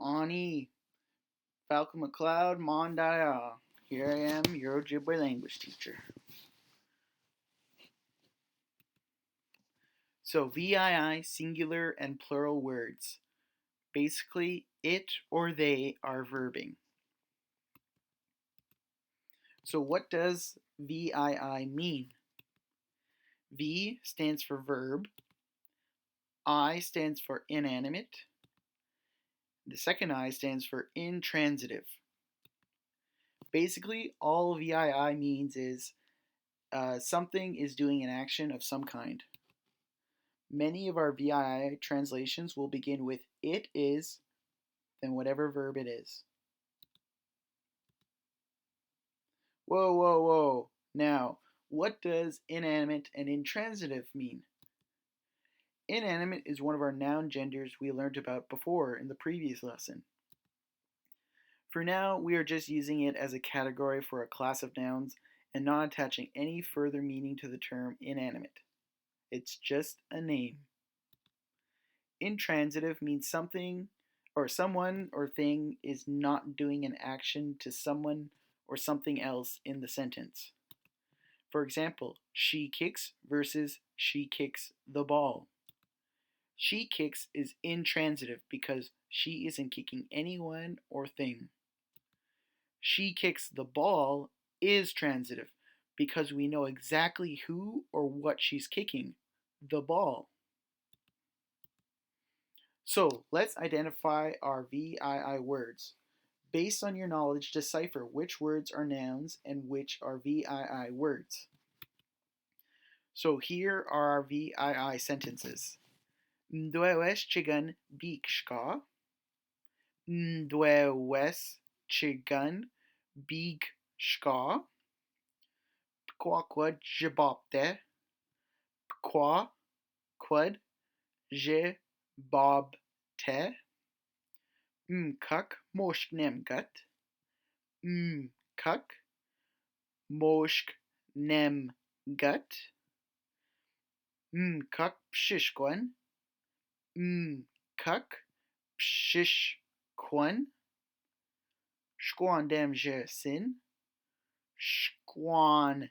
Ani, Falcon McLeod, Mondaya. Here I am, your Ojibwe language teacher. So VII, singular and plural words. Basically, it or they are verbing. So what does VII mean? V stands for verb. I stands for inanimate. The second I stands for intransitive. Basically, all VII means is something is doing an action of some kind. Many of our VII translations will begin with it is, then whatever verb it is. Whoa, whoa, whoa. Now, what does inanimate and intransitive mean? Inanimate is one of our noun genders we learned about before in the previous lesson. For now, we are just using it as a category for a class of nouns and not attaching any further meaning to the term inanimate. It's just a name. Intransitive means something or someone or thing is not doing an action to someone or something else in the sentence. For example, she kicks versus she kicks the ball. She kicks is intransitive because she isn't kicking anyone or thing. She kicks the ball is transitive because we know exactly who or what she's kicking, the ball. So let's identify our VII words. Based on your knowledge, decipher which words are nouns and which are VII words. So here are our VII sentences. Mdwewes chigan beekshka. Mdwewes chigan beekshka. Pquaqua jabopte. Pqua quad je bob te. Mkuk moshknemgut. Mkuk moshknemgut. Mkuk pshishkwan. Mkuk pshishkwan. Shquandem je sin. Shquandem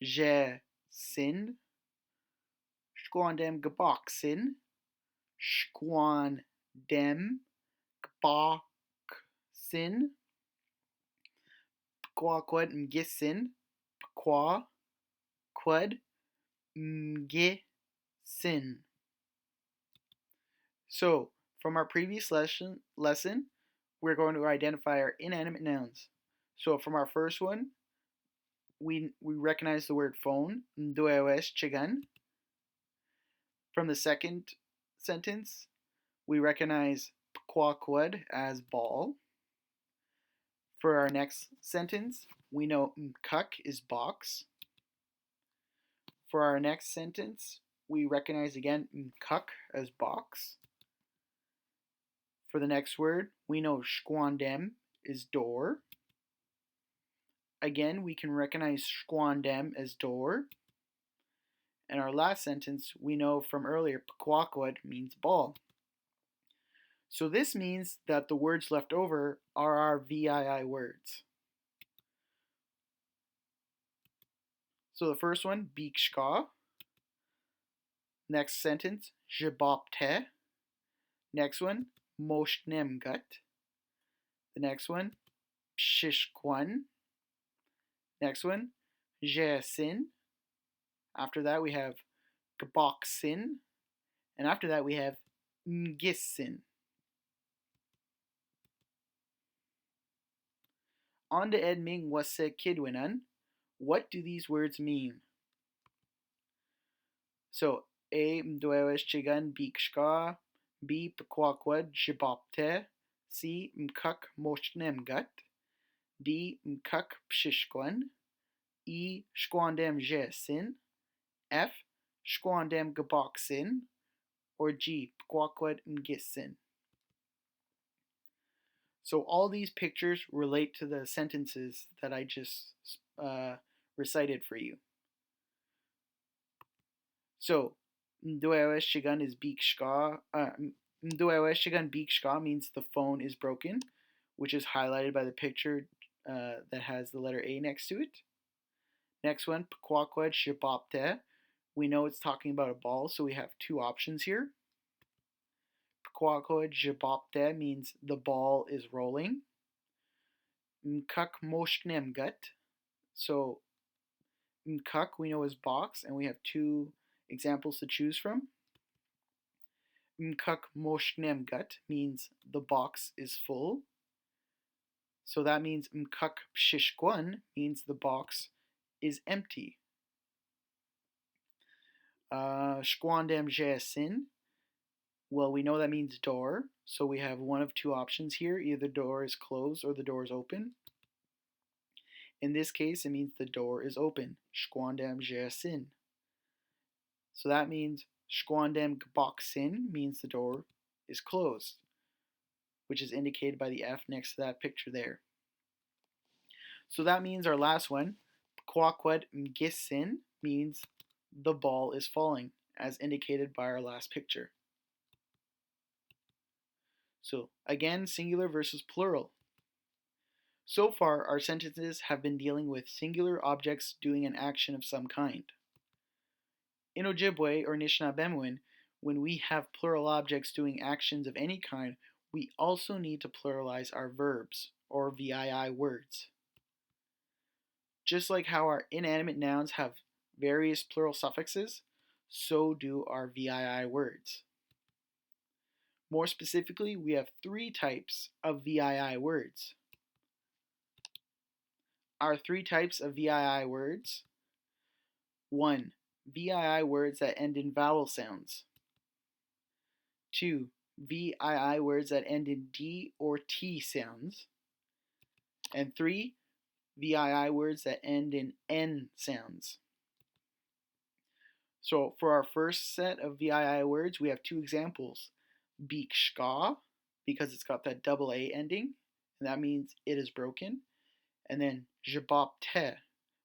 je sin. Shquandem gabok sin. Shquandem gabok sin. Pqua quad mgisin. Pqua quad mgisin. So, from our previous lesson, we're going to identify our inanimate nouns. So, from our first one, we recognize the word phone, mdwewes chigan. From the second sentence, we recognize pquaqud as ball. For our next sentence, we know mkuk is box. For our next sentence, we recognize again mkuk as box. For the next word, we know shquandem is door. Again, we can recognize shquandem as door. And our last sentence, we know from earlier, pquaqud means ball. So this means that the words left over are our VII words. So the first one, beekshka. Next sentence, jabopte. Next one, moshknemgut. The next one, pshishkwan. Next one, jesin. After that we have gaboksin. And after that we have mgisin. On to Edming wase kidwinan. What do these words mean? So, A mdwewes chigan beekshka. B pquaqud jibopte. C mkuk moshknemgut. D mkuk pshishkwan. E shquandem jesin. F shquandem gaboksin. Or G pquaqud mgisin. So all these pictures relate to the sentences that I just recited for you. So, mdwewes chigan is beekshka. Mduaweshigan bikshka means the phone is broken, which is highlighted by the picture that has the letter A next to it. Next one, pkwakwed shibapte. We know it's talking about a ball, so we have two options here. Pkwakwed shibapte means the ball is rolling. Mkak moshnemgut. So mkak we know is box, and we have two examples to choose from. Mkak moshnemgut means the box is full. So that means mkak pshishkwan means the box is empty. Shkwandem jesin. Well, we know that means door, so we have one of two options here. Either the door is closed or the door is open. In this case, it means the door is open. Shkwandem jesin. So that means shkwandem gboksin means the door is closed, which is indicated by the F next to that picture there. So that means our last one, kwakwed mgisin, means the ball is falling, as indicated by our last picture. So again, singular versus plural. So far, our sentences have been dealing with singular objects doing an action of some kind. In Ojibwe or Nishnaabemwin, when we have plural objects doing actions of any kind, we also need to pluralize our verbs, or VII words. Just like how our inanimate nouns have various plural suffixes, so do our VII words. More specifically, we have three types of VII words. Our three types of VII words: 1. VII words that end in vowel sounds. 2. VII words that end in D or T sounds. And 3. VII words that end in N sounds. So for our first set of VII words, we have two examples. Bikshka, because it's got that double A ending, and that means it is broken. And then jabapte,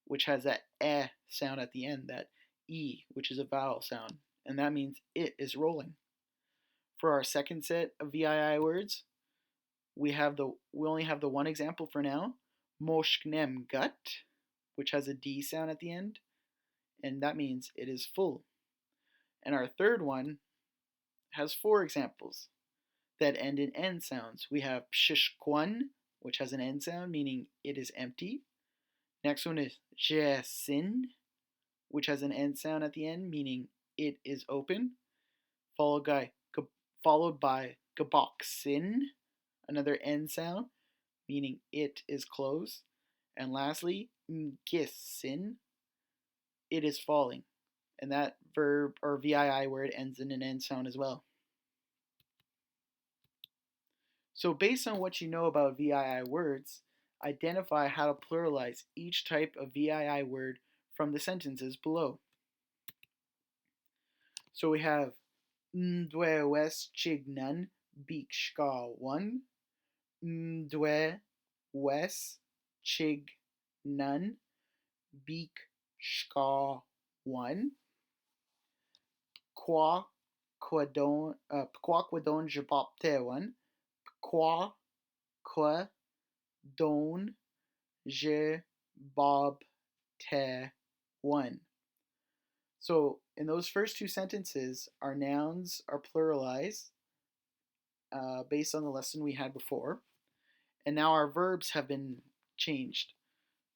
which has that eh sound at the end, that E, which is a vowel sound, and that means it is rolling. For our second set of VII words, we only have the one example for now, moshknem gut, which has a D sound at the end, and that means it is full. And our third one has four examples that end in N sounds. We have pshishkwan, which has an N sound, meaning it is empty. Next one is jesin, which has an N sound at the end, meaning it is open, followed by gaboksin, another N sound, meaning it is closed. And lastly, mgisin, it is falling. And that verb or VII word ends in an N sound as well. So based on what you know about VII words, identify how to pluralize each type of VII word from the sentences below. So we have Ndwe wes chignan bikshka one. Ndwe wes chignan bikshka one. Quakwadon jabapte one. Quakwadon jabapte one. So in those first two sentences, our nouns are pluralized based on the lesson we had before. And now our verbs have been changed.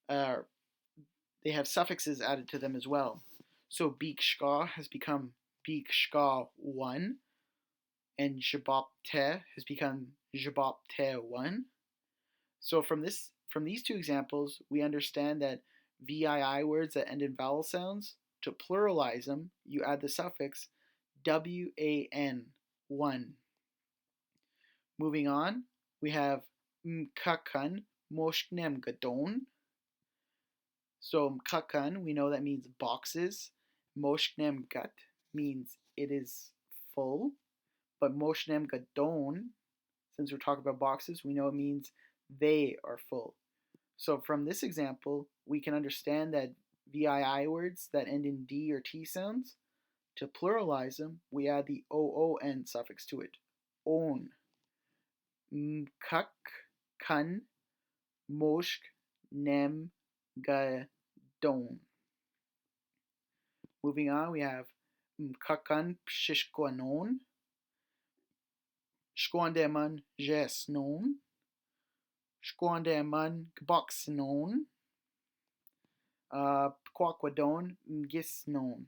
They have suffixes added to them as well. So bikshka has become bikshka one, and jabapte has become jabapte one. So from these two examples, we understand that VII words that end in vowel sounds, to pluralize them, you add the suffix WAN, one. Moving on, we have mkakan moshnem gadon. So mkakan, we know that means boxes. Moshnem gut means it is full. But moshnem gadon, since we're talking about boxes, we know it means they are full. So from this example, we can understand that VII words that end in D or T sounds, to pluralize them, we add the OON suffix to it. own. Mkak, kan, moshk, nem, ga, don. Moving on, we have mkakan pshishkwanon, shkwandeman jesnon, shkwandeman gboxinon, kwakwadon mgisnon.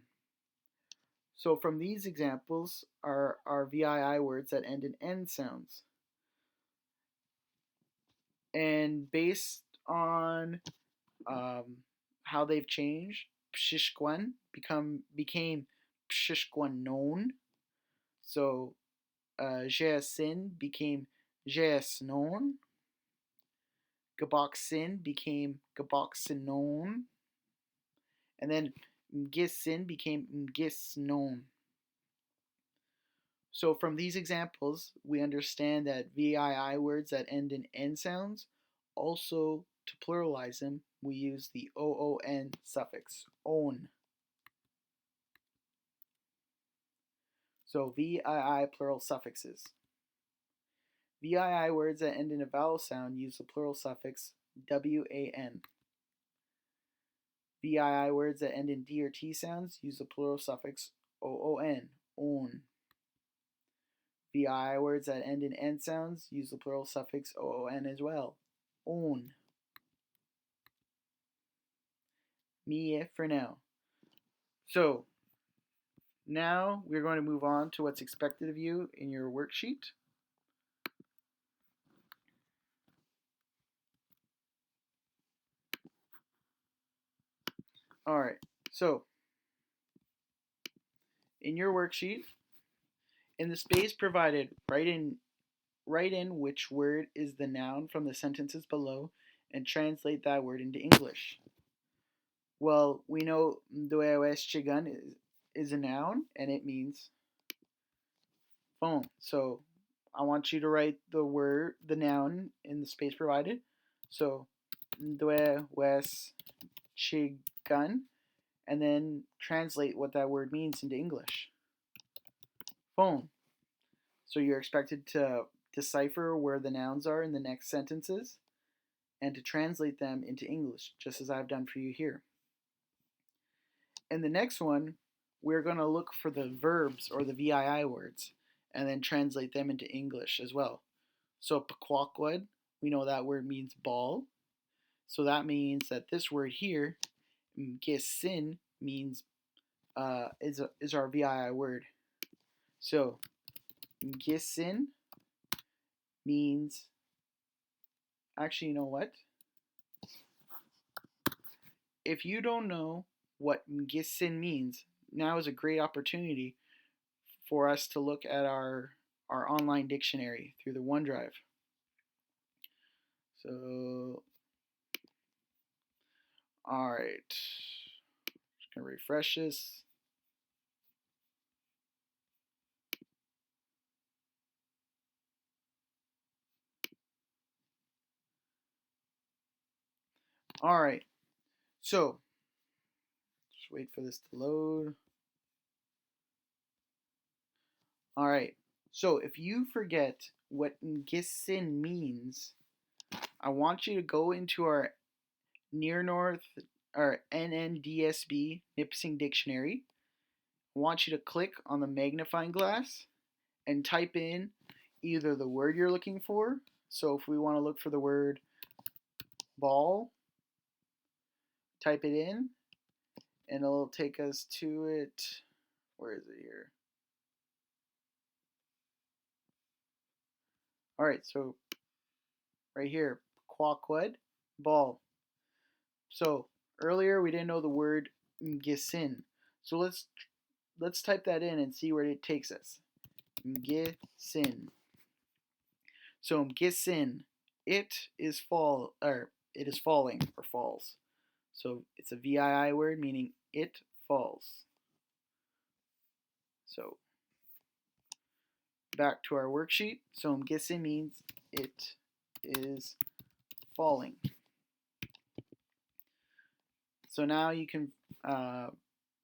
So from these examples are our VII words that end in N sounds. And based on how they've changed, pshishkwan became pshishkwanon. So jesin became jesnon. Gaboksin became gaboksinon. And then mgisin became mgisnon. So from these examples, we understand that VII words that end in N sounds, also to pluralize them, we use the OON suffix, own. So VII plural suffixes. VII words that end in a vowel sound use the plural suffix WAN. VII words that end in D or T sounds use the plural suffix OON, own. VII words that end in N sounds use the plural suffix OON as well, own. Me for now. So now we're going to move on to what's expected of you in your worksheet. Alright, so in your worksheet, in the space provided, write in which word is the noun from the sentences below and translate that word into English. Well, we know Chigan is a noun and it means phone. So I want you to write the noun in the space provided. So Chigan, and then translate what that word means into English. Phone. So you're expected to decipher where the nouns are in the next sentences and to translate them into English, just as I've done for you here. In the next one, we're going to look for the verbs or the VII words and then translate them into English as well. So pakwakwad, we know that word means ball. So that means that this word here, mgisin, means is our VII word. So mgisin means, actually, you know what? If you don't know what mgisin means, now is a great opportunity for us to look at our online dictionary through the OneDrive. So, alright, just gonna refresh this. Alright, so, just wait for this to load. Alright, so if you forget what ngisin means, I want you to go into our Near North, or NNDSB, Nipissing Dictionary. I want you to click on the magnifying glass and type in either the word you're looking for. So if we want to look for the word ball, type it in, and it'll take us to it. Where is it here? Alright, so right here, kwakwad, ball. So earlier we didn't know the word mgisin. So let's type that in and see where it takes us. Mgisin. So mgisin, it is falling or falls. So it's a VII word meaning it falls. So back to our worksheet. So mgisin means it is falling. So now you can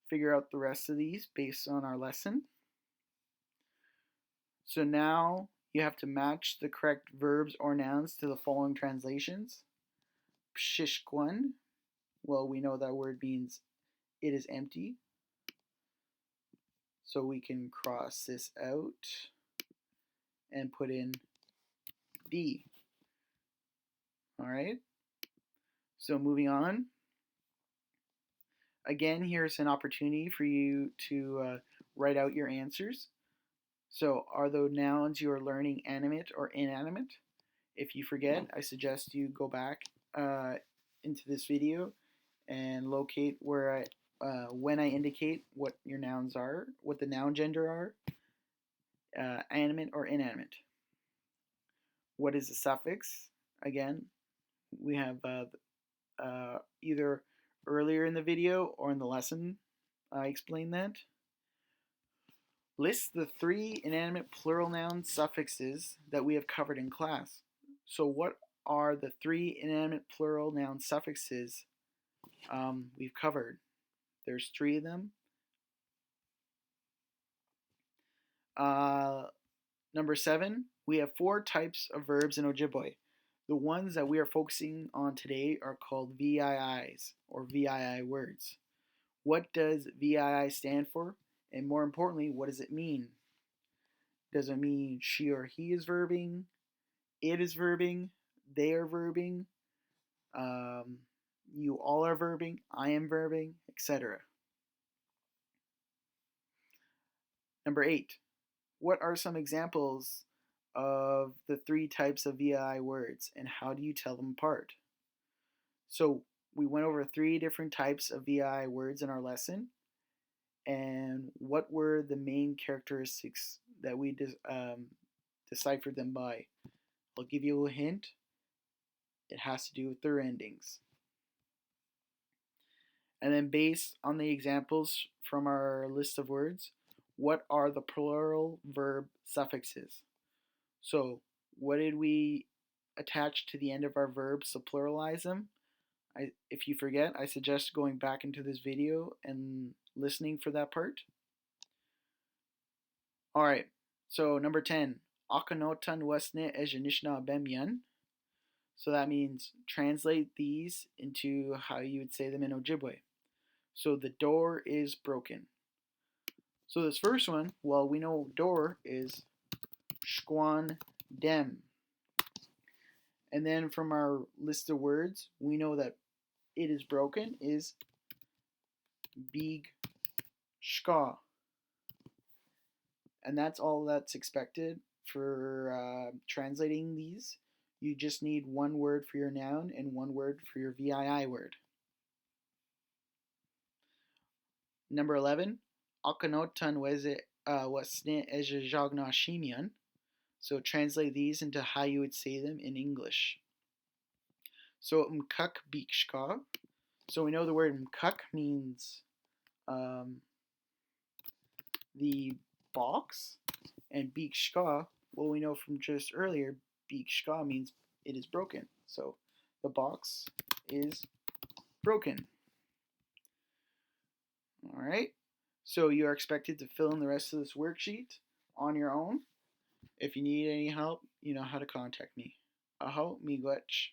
figure out the rest of these based on our lesson. So now you have to match the correct verbs or nouns to the following translations. Pshishkwan, well, we know that word means it is empty. So we can cross this out and put in D. All right. So moving on. Again, here's an opportunity for you to write out your answers. So are the nouns you are learning animate or inanimate? If you forget, I suggest you go back into this video and locate where when I indicate what your nouns are, what the noun gender are, animate or inanimate. What is a suffix? Again, we have either earlier in the video or in the lesson I explained that. List the 3 inanimate plural noun suffixes that we have covered in class. So what are the 3 inanimate plural noun suffixes we've covered? There's 3 of them. Number 7, we have 4 types of verbs in Ojibwe. The ones that we are focusing on today are called VIIs, or VII words. What does VII stand for? And more importantly, what does it mean? Does it mean she or he is verbing, it is verbing, they are verbing, you all are verbing, I am verbing, etc. Number 8, what are some examples of the 3 types of VI words and how do you tell them apart? So we went over 3 different types of VI words in our lesson, and what were the main characteristics that we deciphered them by? I'll give you a hint. It has to do with their endings. And then based on the examples from our list of words, what are the plural verb suffixes? So what did we attach to the end of our verbs to pluralize them? If you forget, I suggest going back into this video and listening for that part. Alright, so number 10, Akanotan wasne Nishnaabemwin. So that means translate these into how you would say them in Ojibwe. So the door is broken. So this first one, well, we know door is shkwan dem. And then from our list of words, we know that it is broken is big shka. And that's all that's expected for translating these. You just need 1 word for your noun and 1 word for your VII word. Number 11, Akanotan wasne ejajagna shimian. So translate these into how you would say them in English. So mkuk bikshka. So we know the word mkuk means the box, and bikshka, well, we know from just earlier, bikshka means it is broken. So the box is broken. All right. So you are expected to fill in the rest of this worksheet on your own. If you need any help, you know how to contact me. Aho miigwech.